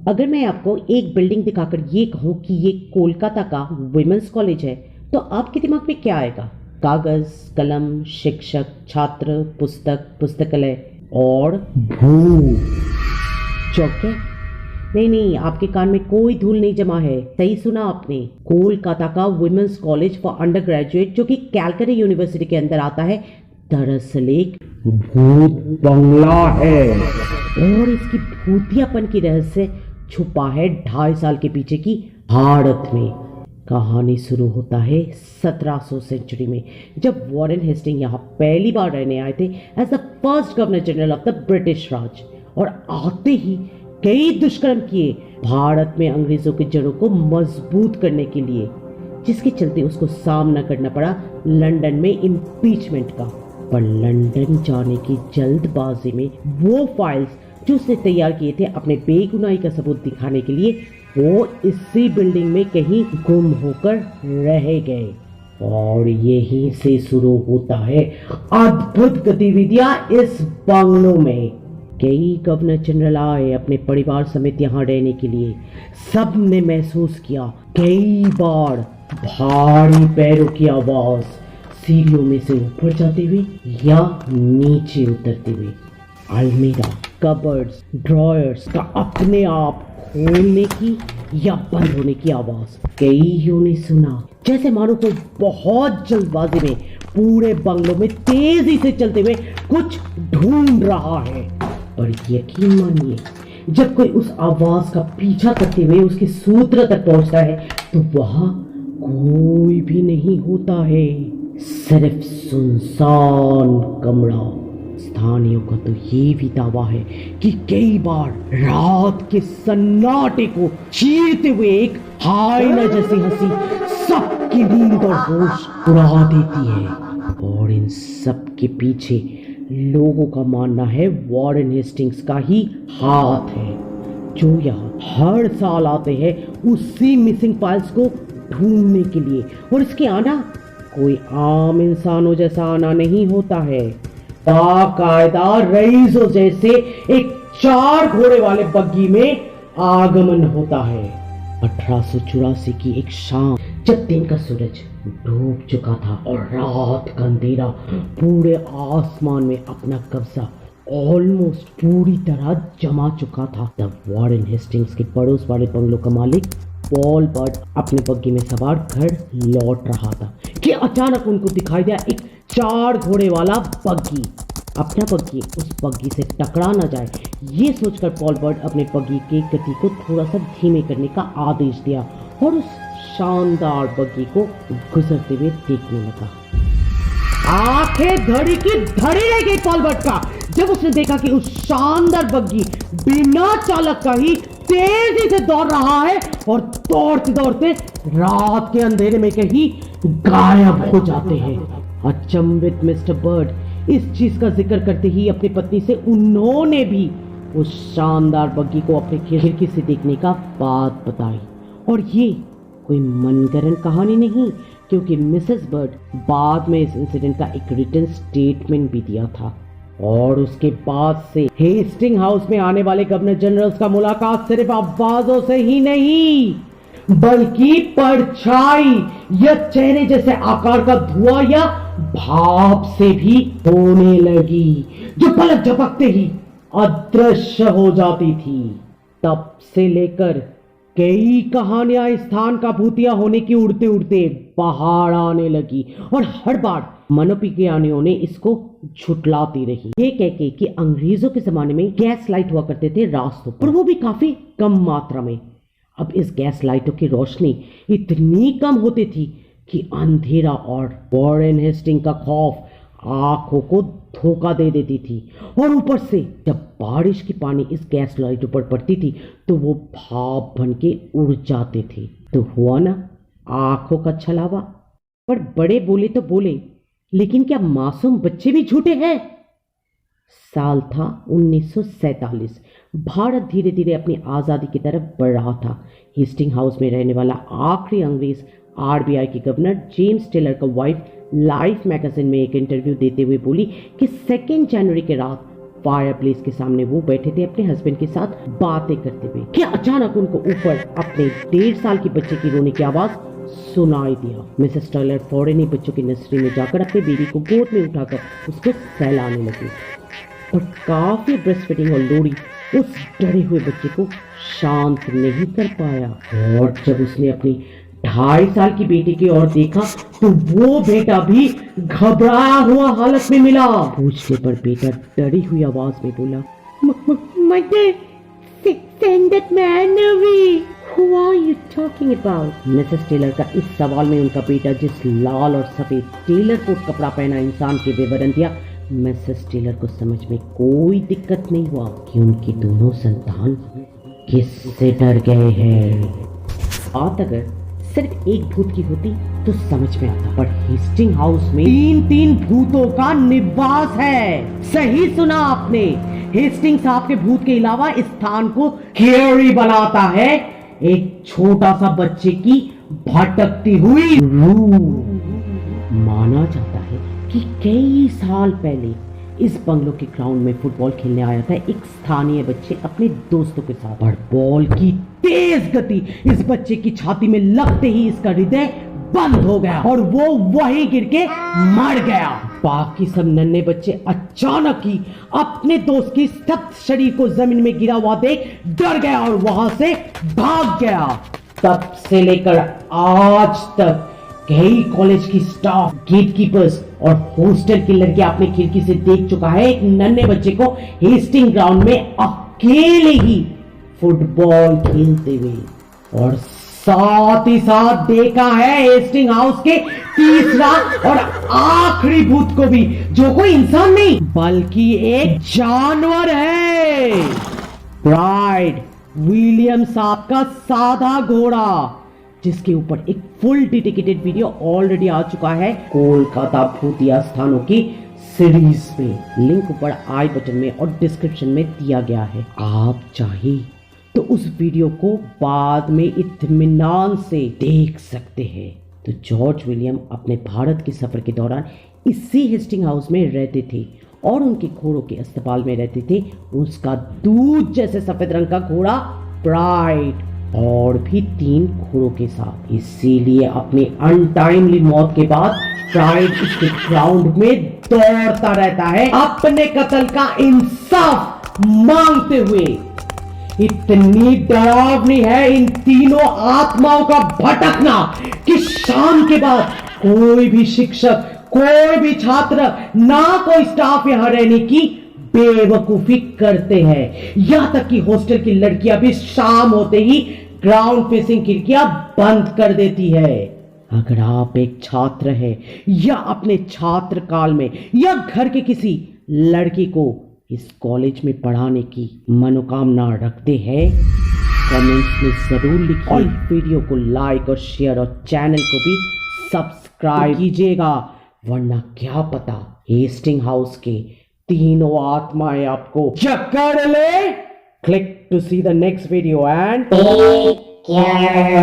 अगर मैं आपको एक बिल्डिंग दिखाकर ये कहूँ कि ये कोलकाता का वुमेन्स कॉलेज है, तो आपके दिमाग में क्या आएगा? कागज, कलम, शिक्षक, छात्र, पुस्तक, पुस्तकालय और भूत। चौक गए? नहीं नहीं, आपके कान में कोई धूल नहीं जमा है। सही सुना आपने। कोलकाता का women's college for undergraduate, जो कि कैलकटा यूनिवर्सिटी के अंदर आता है, दरअसल एक भूत बंगला है। और इसकी भूतियापन की रहस्य छुपा है 2.5 साल के पीछे की भारत में। कहानी शुरू होता है 1700 सेंचुरी में, जब वॉरेन हेस्टिंग यहाँ पहली बार रहने आए थे as the first governor general of the British Raj. और आते ही कई दुष्कर्म किए भारत में अंग्रेजों के जड़ों को मजबूत करने के लिए, जिसके चलते उसको सामना करना पड़ा लंदन में इम्पीचमेंट का। पर लंदन जाने की जल्दबाजी में वो फाइल्स जो उसने तैयार किए थे अपने बेगुनाही का सबूत दिखाने के लिए, वो इसी बिल्डिंग में कहीं गुम होकर रह गए। और यहीं से शुरू होता है अद्भुत गतिविधियां इस बंगलों में। कई गवर्नर जनरल आए अपने परिवार समेत यहाँ रहने के लिए। सब ने महसूस किया कई बार भारी पैरों की आवाज, सीढ़ियों में से ऊपर जाते हुए या नीचे उतरते हुए। अलमीरा, कबर्ड्स, ड्रॉयर्स का अपने आप खोलने की या बंद होने की आवाज कईयों ने सुना, जैसे मानो कोई बहुत जल्दबाजी में पूरे बंगलों में तेजी से चलते हुए कुछ ढूंढ रहा है। पर यकीन मानिए, जब कोई उस आवाज का पीछा करते हुए उसके सूत्र तक पहुंचता है तो वहां कोई भी नहीं होता है, सिर्फ सुनसान कमरा। स्थानियों का तो ये भी दावा है कि कई बार रात के सन्नाटे को चीरते हुए एक हायना जैसी हंसी सबकी नींद और होश उड़ा देती है। और इन सब के पीछे लोगों का मानना है वॉरेन हेस्टिंग्स का ही हाथ है, जो यहाँ हर साल आते हैं उसी मिसिंग फाइल्स को ढूंढने के लिए। और इसके आना कोई आम इंसानों जैसा आना नहीं होता है, बाकायदा रईसों जैसे एक 4 घोड़े वाले बग्गी में आगमन होता है। 1884 की एक शाम, जब दिन का सूरज डूब चुका था और रात का अंधेरा पूरे आसमान में अपना कब्जा ऑलमोस्ट पूरी तरह जमा चुका था, तब वॉरेन हेस्टिंग्स के पड़ोस वाले बंगलों का मालिक पॉल बर्ड अपने बग्गी में सवार घर लौट रहा था कि अचानक उनको दिखाई दिया एक 4 घोड़े वाला बग्गी। अपना बग्गी उस बग्गी से टकरा न जाए, ये सोचकर पॉल बर्ड अपने बग्गी की गति को थोड़ा सा धीमे करने का आदेश दिया और उस शानदार बग्गी को गुजरते हुए देखने लगा। आंखें धड़ी की धड़ी रह गई पॉल बर्ड का जब उसने देखा कि उस शानदार बग्गी बिना चालक का ही तेजी से दौड़ रहा है और दौड़ते दौड़ते रात के अंधेरे में कहीं गायब हो जाते हैं। अचंभित मिस्टर बर्ड इस चीज का जिक्र करते ही अपनी पत्नी से उन्होंने भी उस शानदार बग्गी को अपने खिड़की से देखने का बात बताई। और ये कोई मनगढ़ंत कहानी नहीं, क्योंकि मिसेस बर्ड बाद में इस इंसिडेंट का एक रिटन स्टेटमेंट भी दिया था। और उसके बाद से हेस्टिंग हाउस में आने वाले गवर्नर जनरल्स का मुलाकात सिर्फ आवाजों से ही नहीं, बल्कि परछाई या चेहरे जैसे आकार का धुआं या भाप से भी होने लगी, जो पलक झपकते ही अदृश्य हो जाती थी। तब से लेकर कई कहानियां इस स्थान का भूतिया होने की उड़ते उड़ते पहाड़ आने लगी और हर बार मनोविज्ञानियों ने इसको झुटलाती रही, ये कह के कि अंग्रेजों के जमाने में गैस लाइट हुआ करते थे रास्तों पर, वो भी काफी कम मात्रा में। अब इस गैस लाइटों की रोशनी इतनी कम होती थी कि अंधेरा और वॉरेन हेस्टिंग का खौफ आंखों को धोखा दे देती थी। और ऊपर से जब बारिश की पानी इस गैस लाइटों पर पड़ती थी तो वो भाप बन के उड़ जाते थे। तो हुआ ना आंखों का छलावा। पर बड़े बोले तो बोले, लेकिन क्या मासूम बच्चे भी झूठे हैं? साल था 1947। भारत धीरे धीरे अपनी आज़ादी की तरफ बढ़ रहा था। हेस्टिंग हाउस में रहने वाला आखिरी अंग्रेज आरबीआई के गवर्नर जेम्स टेलर का वाइफ लाइफ मैगजीन में एक इंटरव्यू देते हुए बोली कि 2 जनवरी के रात फायरप्लेस के सामने वो बैठे थे अपने हस्बैंड के साथ बातें करते हुए कि अचानक उनको ऊपर अपने 1.5 साल की बच्चे की रोने की आवाज सुनाई दिया। मिसेस टेलर फौरन ही बच्चों की नर्सरी में जाकर अपने बेबी को गोद में उठाकर उसको सहलाने लगी और काफी ब्रेस्ट फीडिंग और लोरी उस डरे हुए बच्चे को शांत नहीं कर पाया। और जब उसने अपनी 2.5 साल की बेटी की ओर देखा तो वो बेटा भी घबराया हुआ हालत में मिला। पूछने पर बेटा डरी हुई आवाज में बोला, mother, send that man away. Who are you talking about? Mrs Taylor का इस सवाल में उनका बेटा जिस लाल और सफेद टेलर कोट कपड़ा पहना इंसान के विवरण दिया, मिसेस टेलर को समझ में कोई दिक्कत नहीं हुआ कि उनकी दोनों संतान किससे डर गए हैं। बात अगर सिर्फ एक भूत की होती तो समझ में आता, पर हेस्टिंग हाउस में 3 भूतों का निवास है। सही सुना आपने, हेस्टिंग साहब के भूत के अलावा इस स्थान को स्केरी बनाता है एक छोटा सा बच्चे की भटकती हुई रूह। माना जाता है कि कई साल पहले इस बंगलो के ग्राउंड में फुटबॉल खेलने आया था एक स्थानीय बच्चे अपने दोस्तों के साथ, पर बॉल की तेज गति इस बच्चे की छाती में लगते ही इसका हृदय बंद हो गया और वो वहीं गिर के मर गया। बाकी सब नन्हे बच्चे अचानक ही अपने दोस्त की सख्त शरीर को जमीन में गिरा हुआ देख डर गया और वहां से भाग गया। तब से लेकर आज तक कई कॉलेज की स्टाफ, गेटकीपर्स और हॉस्टल की लड़कियां अपने खिड़की से देख चुका है एक नन्हे बच्चे को हेस्टिंग ग्राउंड में अकेले ही फुटबॉल खेलते हुए, और साथ ही साथ देखा है हेस्टिंग हाउस के तीसरा और आखिरी भूत को भी, जो कोई इंसान नहीं बल्कि एक जानवर है। प्राइड, विलियम साहब का सादा घोड़ा, जिसके ऊपर एक फुल डेडिकेटेड वीडियो ऑलरेडी आ चुका है कोलकाता भूतिया स्थानों की सीरीज में। लिंक ऊपर आई बटन में और डिस्क्रिप्शन में दिया गया है। आप चाहे तो उस वीडियो को बाद में इत्मीनान से देख सकते हैं। तो जॉर्ज विलियम अपने भारत के सफर के दौरान इसी हेस्टिंग हाउस में रहते थे और उनके घोड़ों के अस्पताल में रहते थे उसका दूध जैसे सफेद रंग का घोड़ा प्राइड, और भी 3 घोड़ों के साथ। इसीलिए अपनी अनटाइमली मौत के बाद प्राइड इसके ग्राउंड में दौड़ता रहता है अपने कत्ल का इंसाफ मांगते हुए। इतनी डरावनी है इन तीनों आत्माओं का भटकना कि शाम के बाद कोई भी शिक्षक, कोई भी छात्र, ना कोई स्टाफ यहां रहने की बेवकूफी करते हैं। यहां तक कि हॉस्टल की लड़कियां भी शाम होते ही ग्राउंड फेसिंग खिड़कियां बंद कर देती है। अगर आप एक छात्र हैं या अपने छात्र काल में या घर के किसी लड़की को इस कॉलेज में पढ़ाने की मनोकामना रखते हैं, कमेंट्स में जरूर लिखिए और वीडियो को लाइक और शेयर और चैनल को भी सब्सक्राइब कीजिएगा, वरना क्या पता हेस्टिंग हाउस के तीनों आत्माएं आपको जकड़ ले। Click to see the next video and take care.